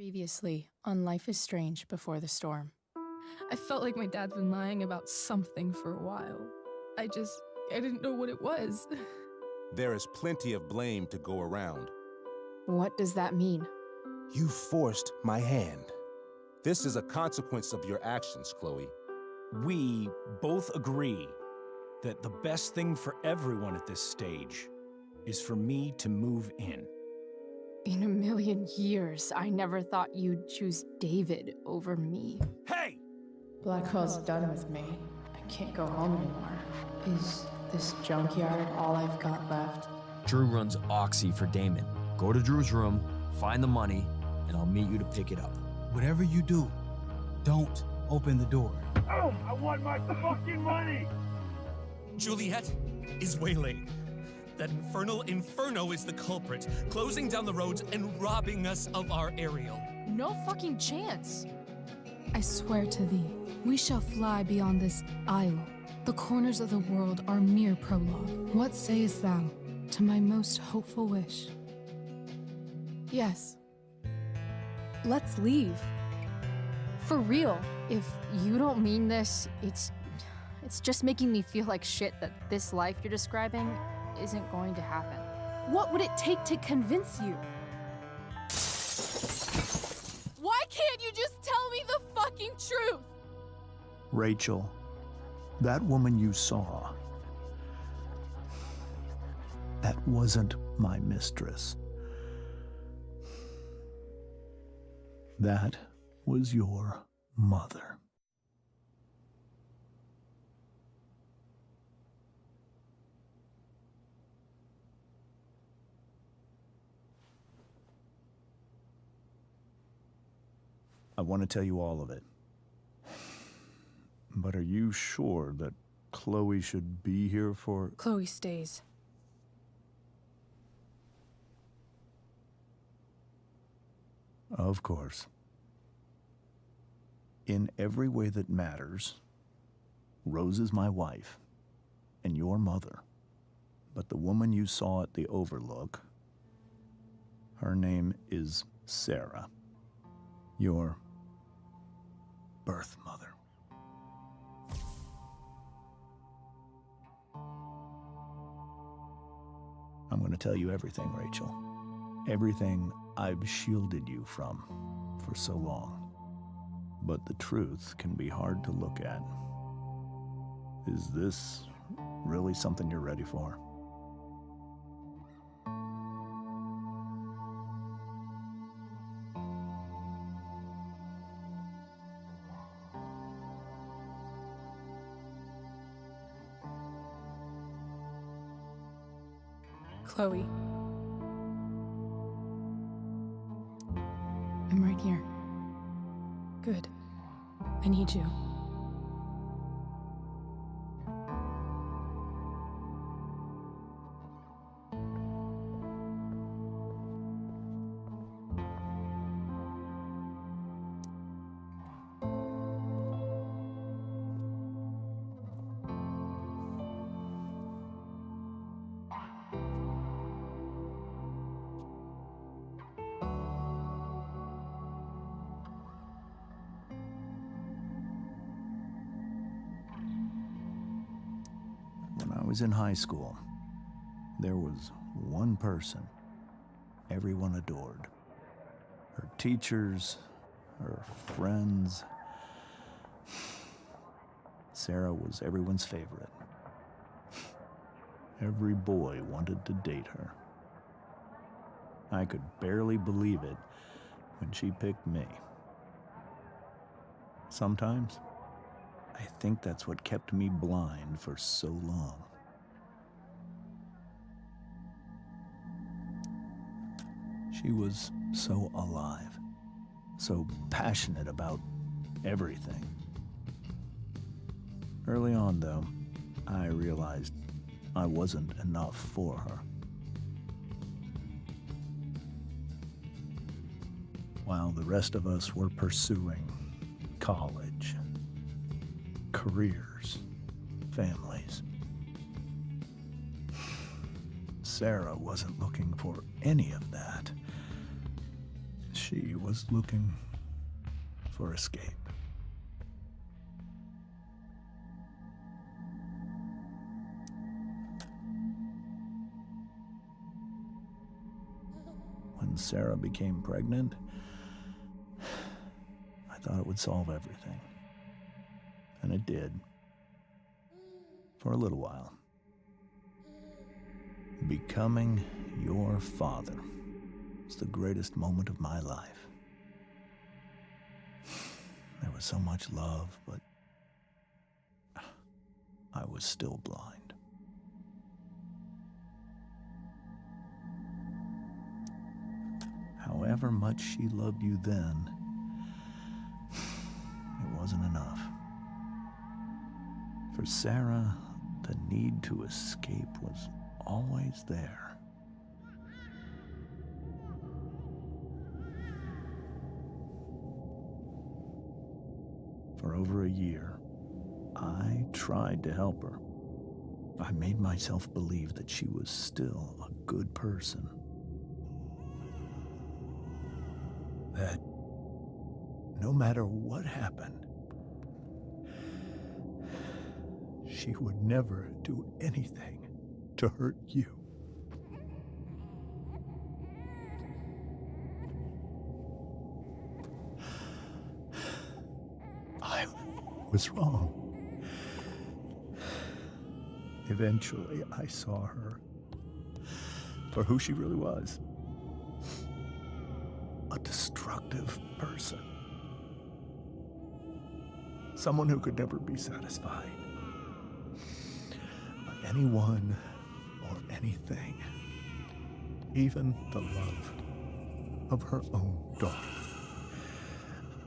Previously on Life is Strange Before the Storm. I felt like my dad's been lying about something for a while. I didn't know what it was. There is plenty of blame to go around. What does that mean? You forced my hand. This is a consequence of your actions, Chloe. We both agree that the best thing for everyone at this stage is for me to move in. In a million years, I never thought you'd choose David over me. Hey! Blackwell's done with me. I can't go home anymore. Is this junkyard all I've got left? Drew runs Oxy for Damon. Go to Drew's room, find the money, and I'll meet you to pick it up. Whatever you do, don't open the door. Oh, I want my fucking money! Juliet is waylaid. That infernal inferno is the culprit, closing down the roads and robbing us of our aerial. No fucking chance. I swear to thee, we shall fly beyond this isle. The corners of the world are mere prologue. What sayest thou to my most hopeful wish? Yes. Let's leave. For real. If you don't mean this, it's just making me feel like shit that this life you're describing isn't going to happen. What would it take to convince you? Why can't you just tell me the fucking truth? Rachel, that woman you saw, that wasn't my mistress. That was your mother. I want to tell you all of it. But are you sure that Chloe should be here for... Chloe stays. Of course. In every way that matters, Rose is my wife and your mother. But the woman you saw at the Overlook, her name is Sarah, your birth mother. I'm going to tell you everything, Rachel. Everything I've shielded you from for so long. But the truth can be hard to look at. Is this really something you're ready for? Chloe. I'm right here. Good. I need you. When I was in high school, there was one person everyone adored. Her teachers, her friends. Sarah was everyone's favorite. Every boy wanted to date her. I could barely believe it when she picked me. Sometimes, I think that's what kept me blind for so long. She was so alive, so passionate about everything. Early on, though, I realized I wasn't enough for her. While the rest of us were pursuing college, careers, families, Sarah wasn't looking for any of that. She was looking for escape. When Sarah became pregnant, I thought it would solve everything. And it did. For a little while. Becoming your father was the greatest moment of my life. There was so much love, but I was still blind. However much she loved you then, it wasn't enough. For Sarah, the need to escape was always there. For over a year, I tried to help her. I made myself believe that she was still a good person. That no matter what happened, she would never do anything to hurt you. I was wrong. Eventually, I saw her for who she really was. A destructive person. Someone who could never be satisfied by anyone or anything, even the love of her own daughter.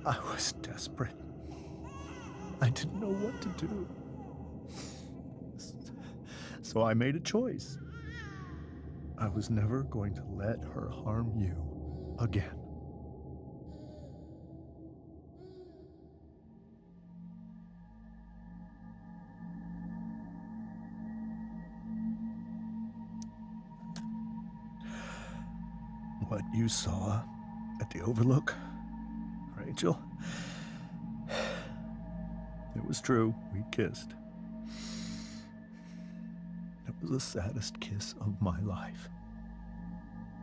I was desperate. I didn't know what to do. So I made a choice. I was never going to let her harm you again. What you saw at the Overlook, Rachel, it was true. We kissed. It was the saddest kiss of my life.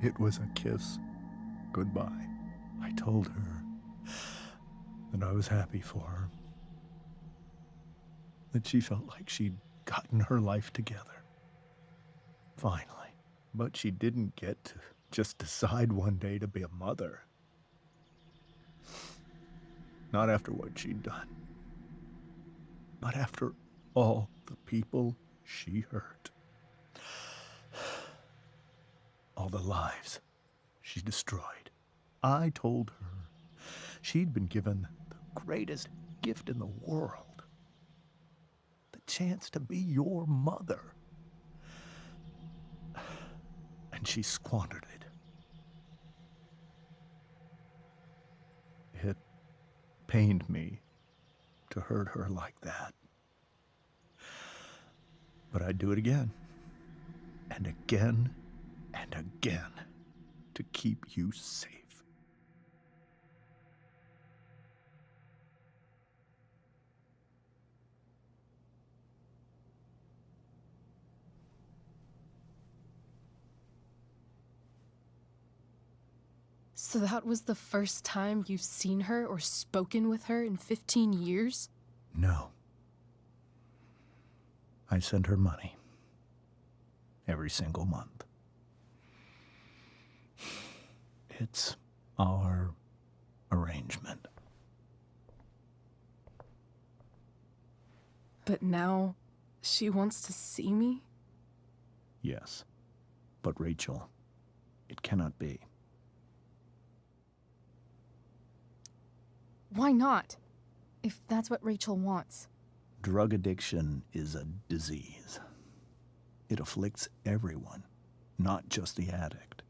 It was a kiss goodbye. I told her that I was happy for her, that she felt like she'd gotten her life together. Finally. But she didn't get to just decide one day to be a mother. Not after what she'd done. Not after all the people she hurt. All the lives she destroyed. I told her she'd been given the greatest gift in the world. The chance to be your mother. And she squandered it. It pained me to hurt her like that. But I'd do it again, and again, and again, to keep you safe. So that was the first time you've seen her or spoken with her in 15 years? No. I sent her money. Every single month. It's our arrangement. But now, she wants to see me? Yes. But Rachel, it cannot be. Why not? If that's what Rachel wants. Drug addiction is a disease. It afflicts everyone, not just the addict.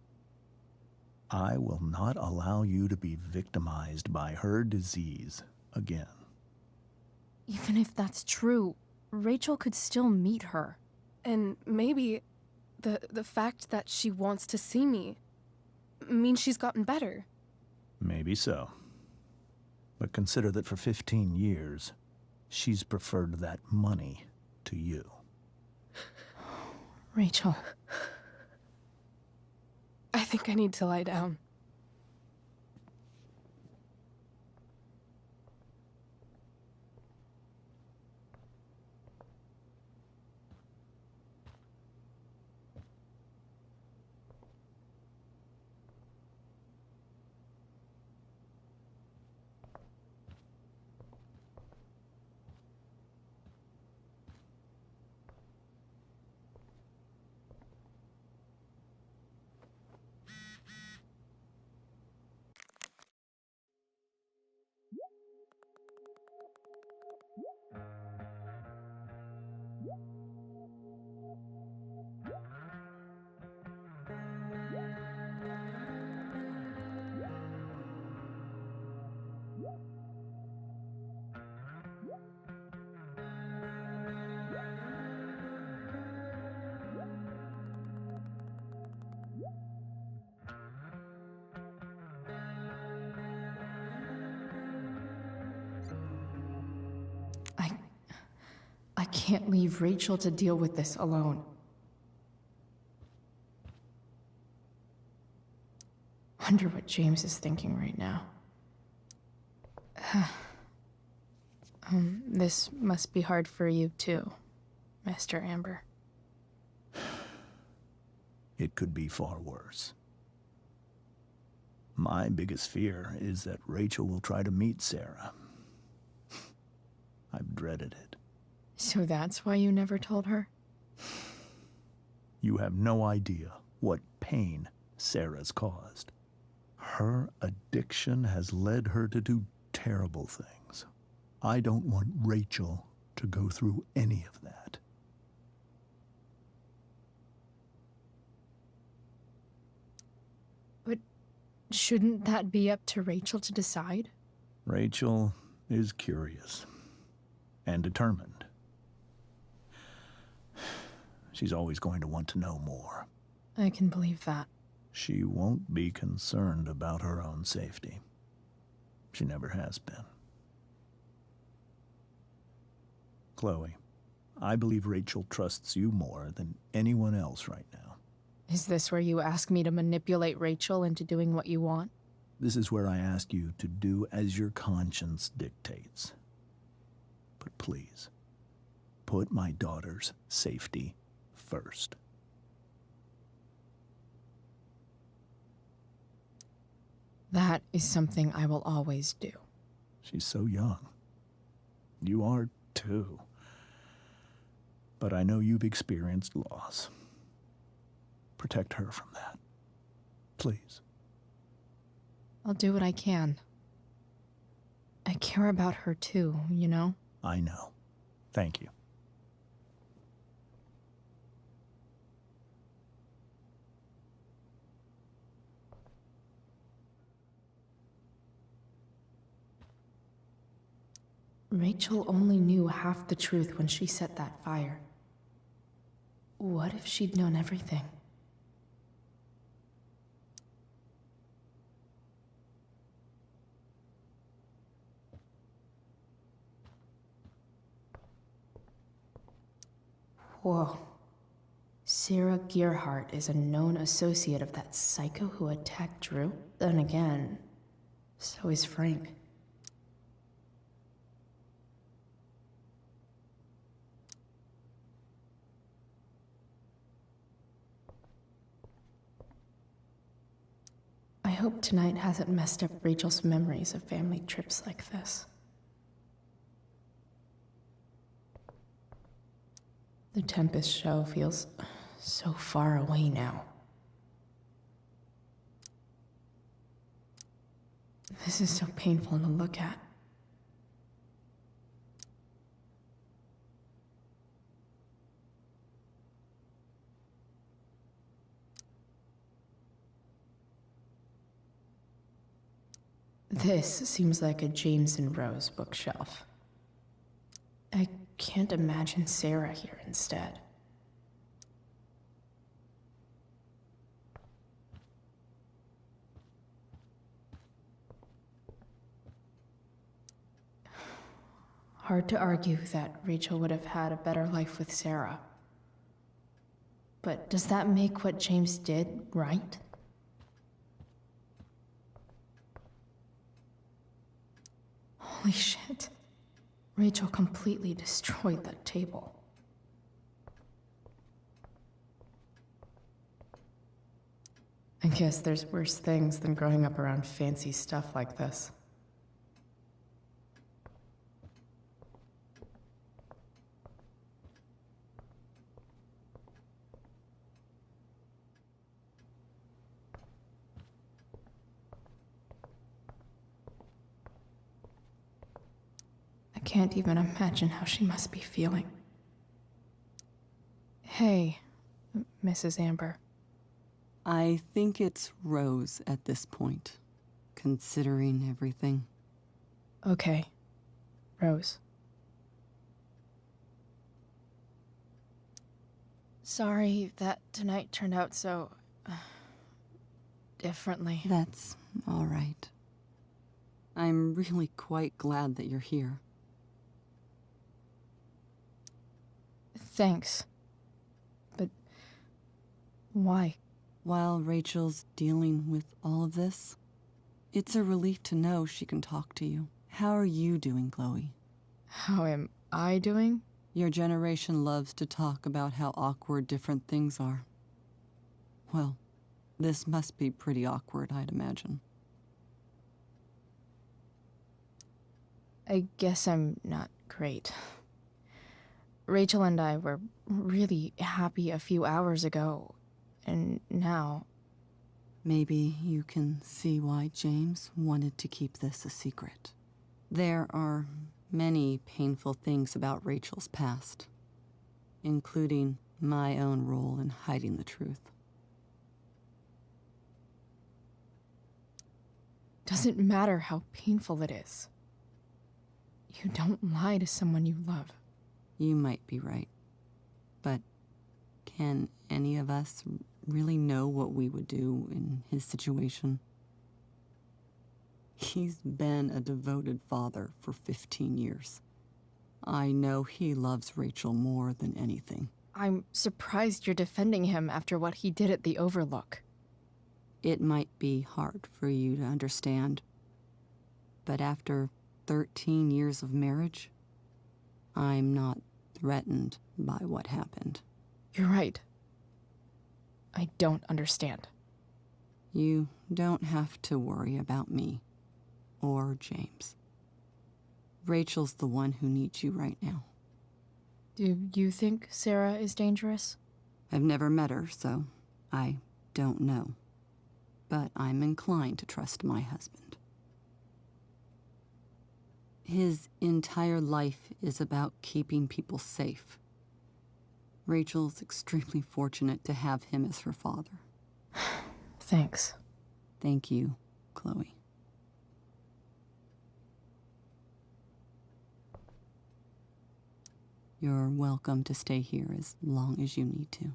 I will not allow you to be victimized by her disease again. Even if that's true, Rachel could still meet her. And maybe the fact that she wants to see me means she's gotten better. Maybe so. But consider that for 15 years, she's preferred that money to you. Rachel. I think I need to lie down. I can't leave Rachel to deal with this alone. Wonder what James is thinking right now. This must be hard for you too, Master Amber. It could be far worse. My biggest fear is that Rachel will try to meet Sarah. I've dreaded it. So that's why you never told her? You have no idea what pain Sarah's caused. Her addiction has led her to do terrible things. I don't want Rachel to go through any of that. But shouldn't that be up to Rachel to decide? Rachel is curious and determined. She's always going to want to know more. I can believe that. She won't be concerned about her own safety. She never has been. Chloe, I believe Rachel trusts you more than anyone else right now. Is this where you ask me to manipulate Rachel into doing what you want? This is where I ask you to do as your conscience dictates. But please, put my daughter's safety first. That is something I will always do. She's so young. You are too. But I know you've experienced loss. Protect her from that. Please. I'll do what I can. I care about her too, you know? I know. Thank you. Rachel only knew half the truth when she set that fire. What if she'd known everything? Whoa. Sarah Gearhart is a known associate of that psycho who attacked Drew? Then again, so is Frank. I hope tonight hasn't messed up Rachel's memories of family trips like this. The Tempest show feels so far away now. This is so painful to look at. This seems like a James and Rose bookshelf. I can't imagine Sarah here instead. Hard to argue that Rachel would have had a better life with Sarah. But does that make what James did right? Holy shit. Rachel completely destroyed that table. I guess there's worse things than growing up around fancy stuff like this. I can't even imagine how she must be feeling. Hey, Mrs. Amber. I think it's Rose at this point, considering everything. Okay, Rose. Sorry that tonight turned out so... differently. That's all right. I'm really quite glad that you're here. Thanks. But why? While Rachel's dealing with all of this, it's a relief to know she can talk to you. How are you doing, Chloe? How am I doing? Your generation loves to talk about how awkward different things are. Well, this must be pretty awkward, I'd imagine. I guess I'm not great. Rachel and I were really happy a few hours ago, and now... Maybe you can see why James wanted to keep this a secret. There are many painful things about Rachel's past, including my own role in hiding the truth. Doesn't matter how painful it is. You don't lie to someone you love. You might be right, but can any of us really know what we would do in his situation? He's been a devoted father for 15 years. I know he loves Rachel more than anything. I'm surprised you're defending him after what he did at the Overlook. It might be hard for you to understand, but after 13 years of marriage, I'm not threatened by what happened. You're right. I don't understand. You don't have to worry about me or James. Rachel's the one who needs you right now. Do you think Sarah is dangerous? I've never met her, so I don't know. But I'm inclined to trust my husband. His entire life is about keeping people safe. Rachel's extremely fortunate to have him as her father. Thanks. Thank you, Chloe. You're welcome to stay here as long as you need to.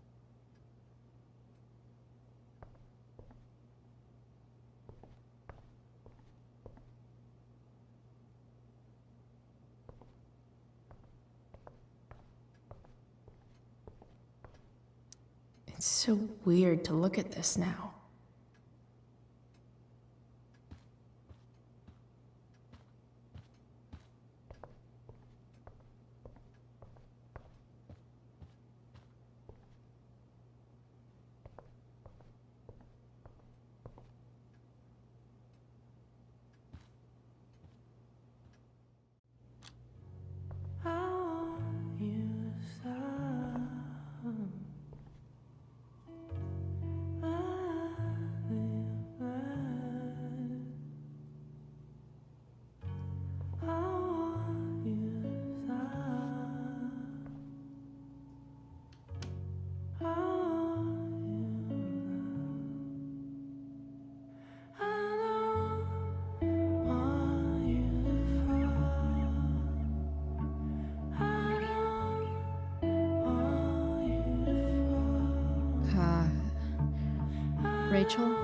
It's so weird to look at this now. Rachel?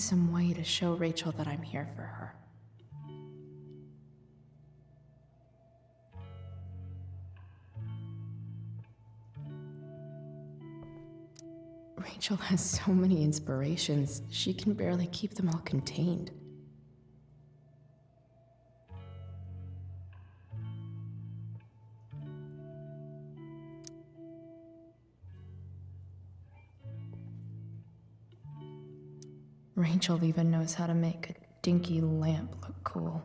some way to show Rachel that I'm here for her. Rachel has so many inspirations, she can barely keep them all contained. Rachel even knows how to make a dinky lamp look cool.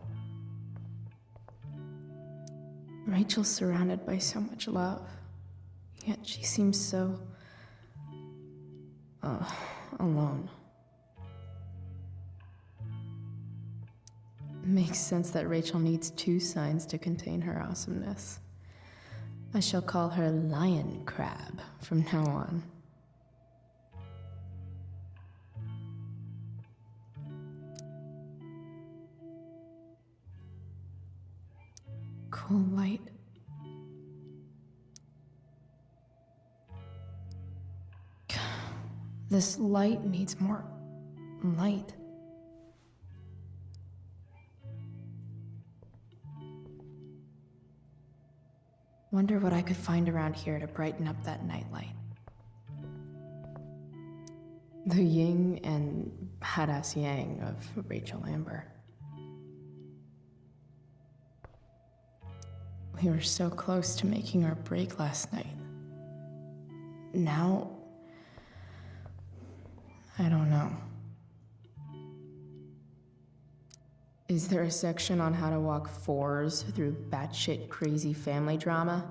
Rachel's surrounded by so much love, yet she seems so... alone. Makes sense that Rachel needs 2 signs to contain her awesomeness. I shall call her Lion Crab from now on. Cool light. This light needs more light. Wonder what I could find around here to brighten up that nightlight. The yin and badass yang of Rachel Amber. We were so close to making our break last night. Now, I don't know. Is there a section on how to walk 4s through batshit crazy family drama?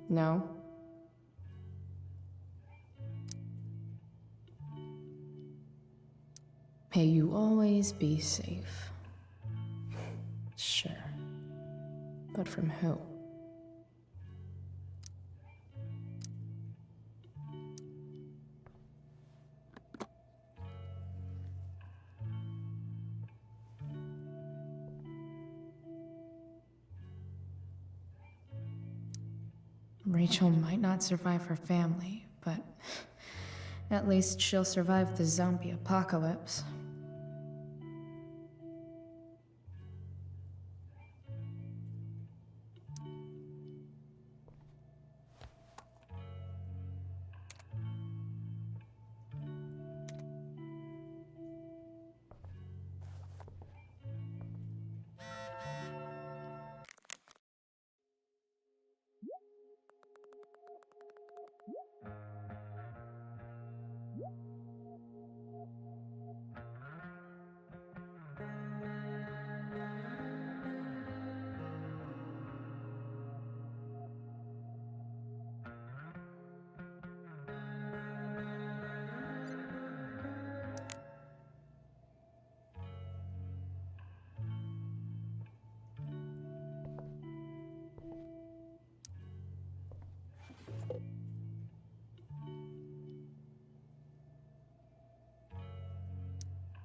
No? May you always be safe. Sure. But from who? Rachel might not survive her family, but at least she'll survive the zombie apocalypse.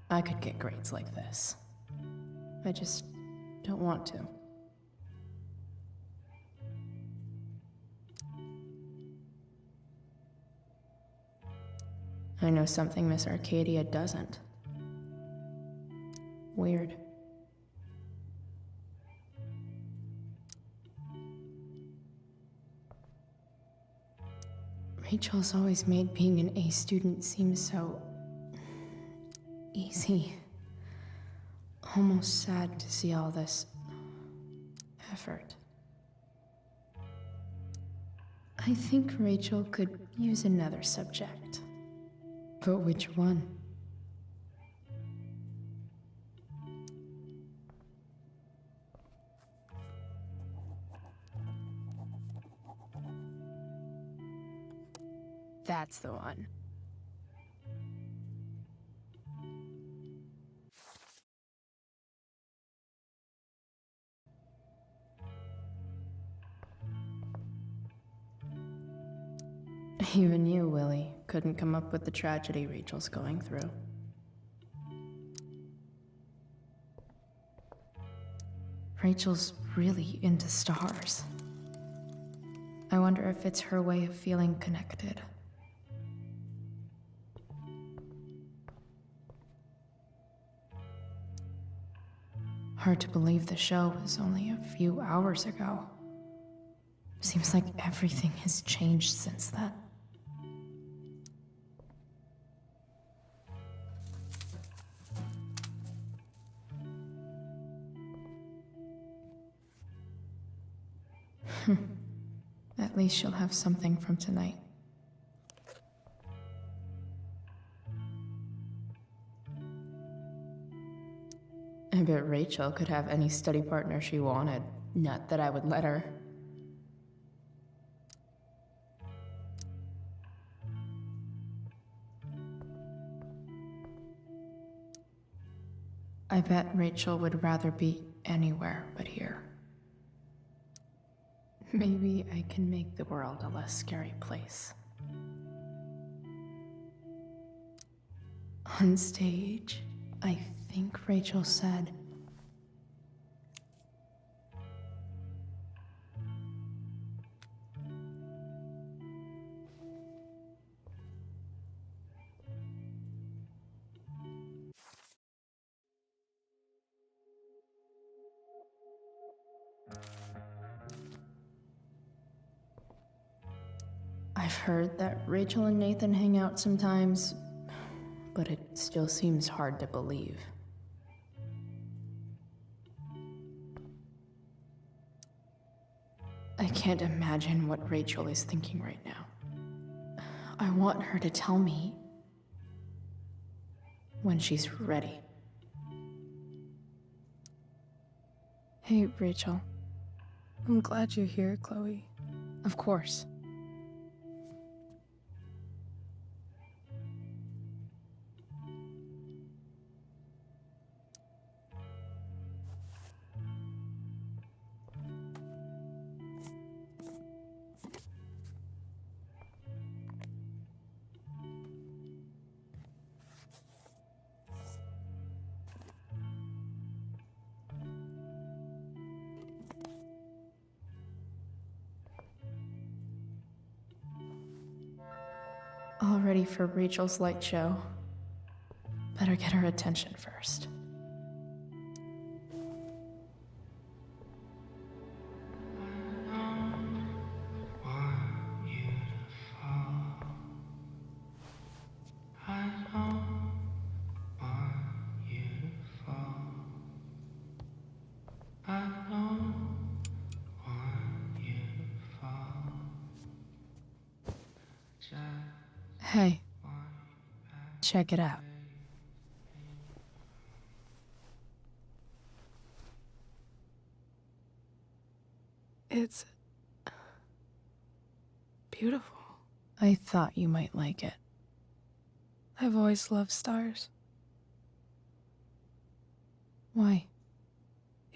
I could get grades like this. I just don't want to. I know something Miss Arcadia doesn't. Weird. Rachel's always made being an A student seem so easy. Almost sad to see all this effort. I think Rachel could use another subject. But which one? That's the one. Even you, Willie, couldn't come up with the tragedy Rachel's going through. Rachel's really into stars. I wonder if it's her way of feeling connected. hard to believe the show was only a few hours ago. Seems like everything has changed since then. At least she'll have something from tonight. I bet Rachel could have any study partner she wanted. Not that I would let her. I bet Rachel would rather be anywhere but here. Maybe I can make the world a less scary place. On stage, I think Rachel said, I've heard that Rachel and Nathan hang out sometimes, but it still seems hard to believe. I can't imagine what Rachel is thinking right now. I want her to tell me when she's ready. Hey, Rachel. I'm glad you're here, Chloe. Of course. All ready for Rachel's light show. Better get her attention first. Hey, check it out. It's beautiful. I thought you might like it. I've always loved stars. Why?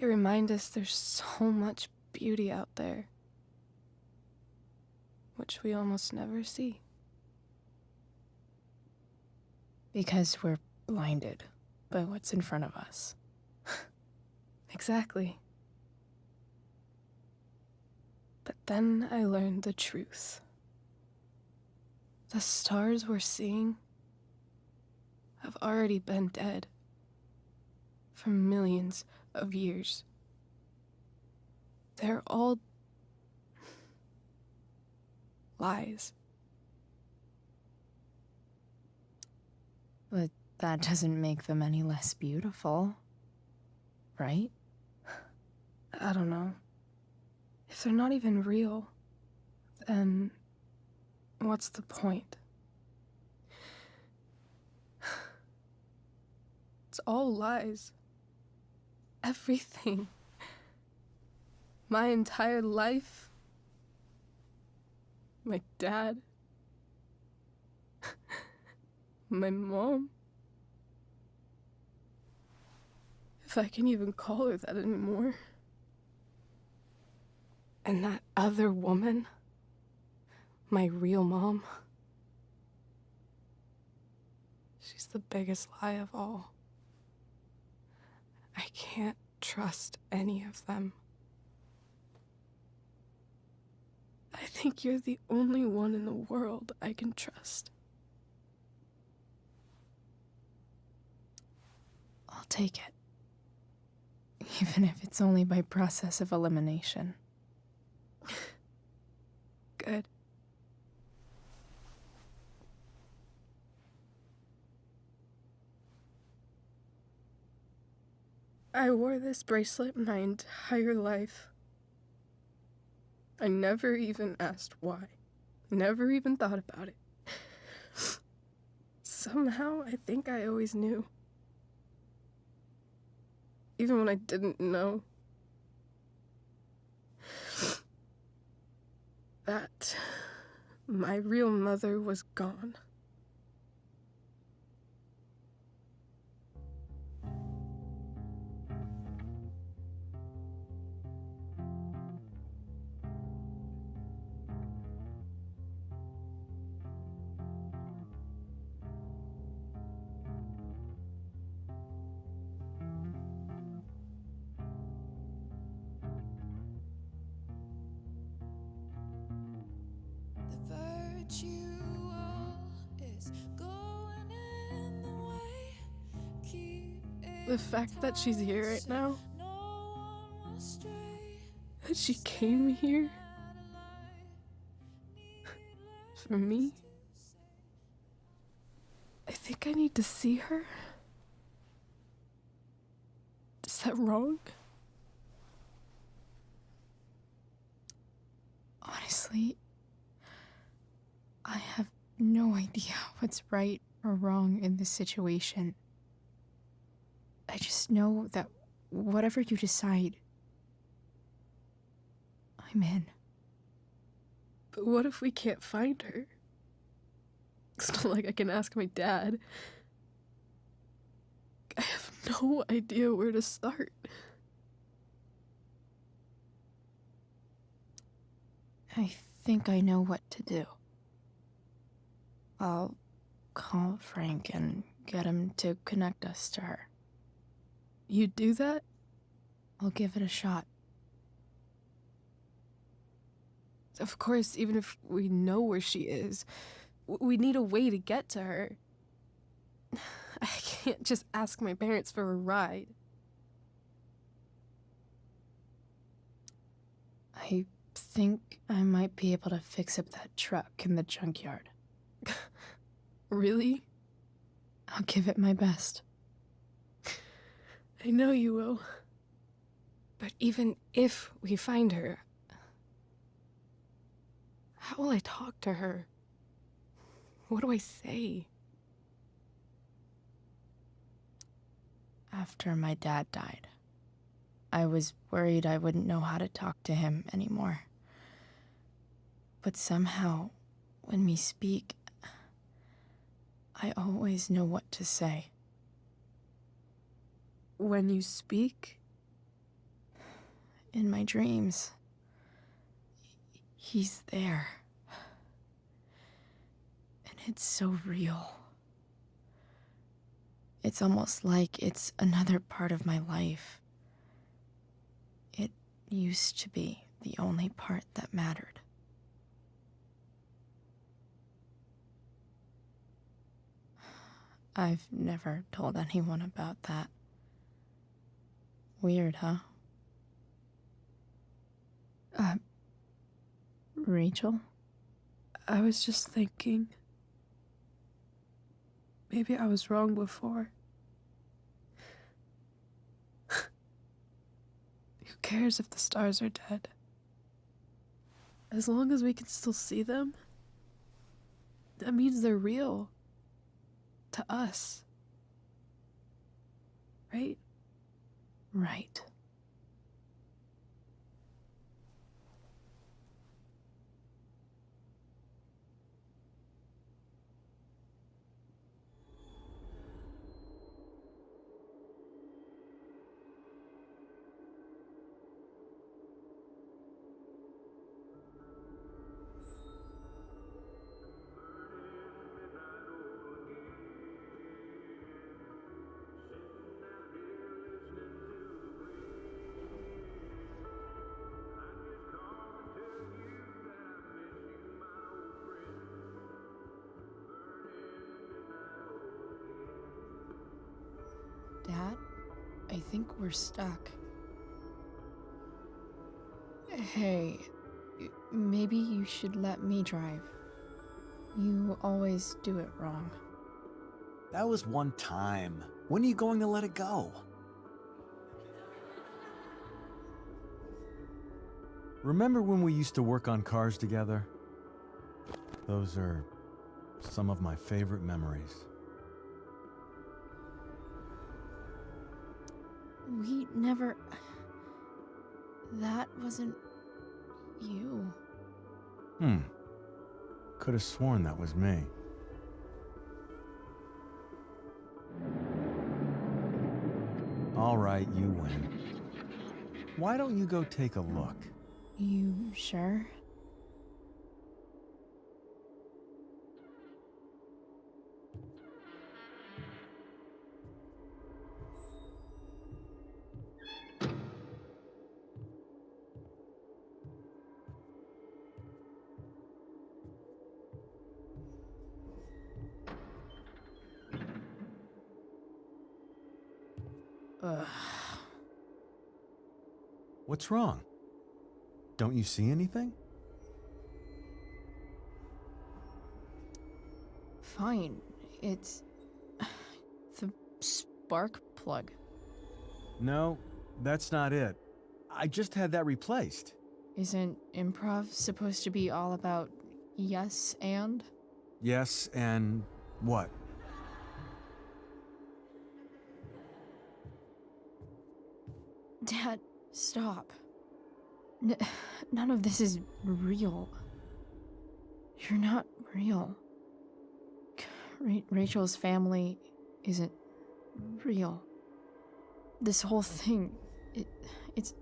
They remind us there's so much beauty out there, which we almost never see. Because we're blinded by what's in front of us. Exactly. But then I learned the truth. The stars we're seeing have already been dead for millions of years. They're all lies. But that doesn't make them any less beautiful, right? I don't know. If they're not even real, then what's the point? It's all lies. Everything. My entire life. My dad. My mom. If I can even call her that anymore. And that other woman, my real mom, she's the biggest lie of all. I can't trust any of them. I think you're the only one in the world I can trust. I'll take it. even if it's only by process of elimination. Good. I wore this bracelet my entire life. I never even asked why. Never even thought about it. Somehow, I think I always knew. Even when I didn't know. That my real mother was gone. The fact that she's here right now, that she came here for me, I think I need to see her. Is that wrong? Honestly, I have no idea what's right or wrong in this situation. I just know that whatever you decide, I'm in. But what if we can't find her? It's not like I can ask my dad. I have no idea where to start. I think I know what to do. I'll call Frank and get him to connect us to her. You'd do that? I'll give it a shot. Of course, even if we know where she is, we need a way to get to her. I can't just ask my parents for a ride. I think I might be able to fix up that truck in the junkyard. Really? I'll give it my best. I know you will. But even if we find her, how will I talk to her? What do I say? After my dad died, I was worried I wouldn't know how to talk to him anymore. But somehow, when we speak, I always know what to say. When you speak? In my dreams, he's there. And it's so real. It's almost like it's another part of my life. It used to be the only part that mattered. I've never told anyone about that. Weird, huh? Rachel? I was just thinking. Maybe I was wrong before. Who cares if the stars are dead? As long as we can still see them, that means they're real. To us. Right? Right. Dad, I think we're stuck. Hey, maybe you should let me drive. You always do it wrong. That was one time. When are you going to let it go? Remember when we used to work on cars together? Those are some of my favorite memories. We never... That wasn't... you. Could have sworn that was me. All right, you win. Why don't you go take a look? You sure? Ugh. What's wrong? Don't you see anything? Fine. It's... the spark plug. No, that's not it. I just had that replaced. Isn't improv supposed to be all about yes and? Yes, and what? Dad, stop. None of this is real. You're not real. Rachel's family isn't real. This whole thing, it's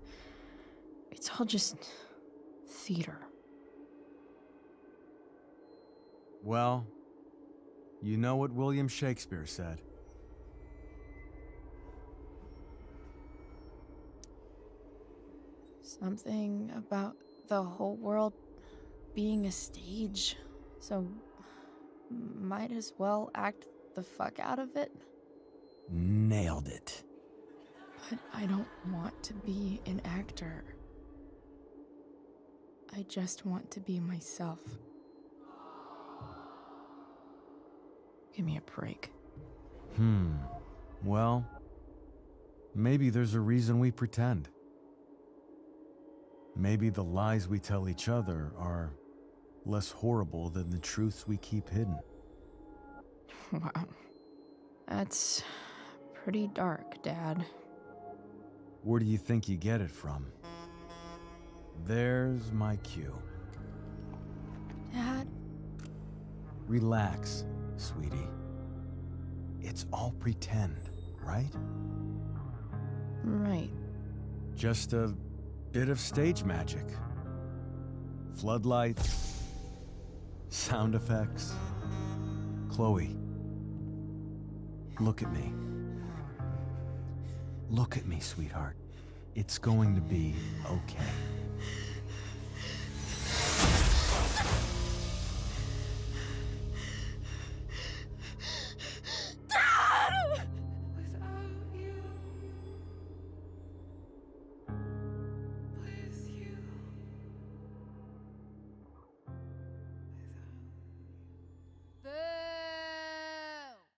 all just theater. Well, you know what William Shakespeare said. Something about the whole world being a stage, so might as well act the fuck out of it. Nailed it. But I don't want to be an actor. I just want to be myself. Give me a break. Well, maybe there's a reason we pretend. Maybe the lies we tell each other are less horrible than the truths we keep hidden. Wow. That's pretty dark, Dad. Where do you think you get it from? There's my cue. Dad? Relax, sweetie. It's all pretend, right? Right. Just a bit of stage magic. Floodlights, sound effects. Chloe, look at me. Look at me, sweetheart. It's going to be okay.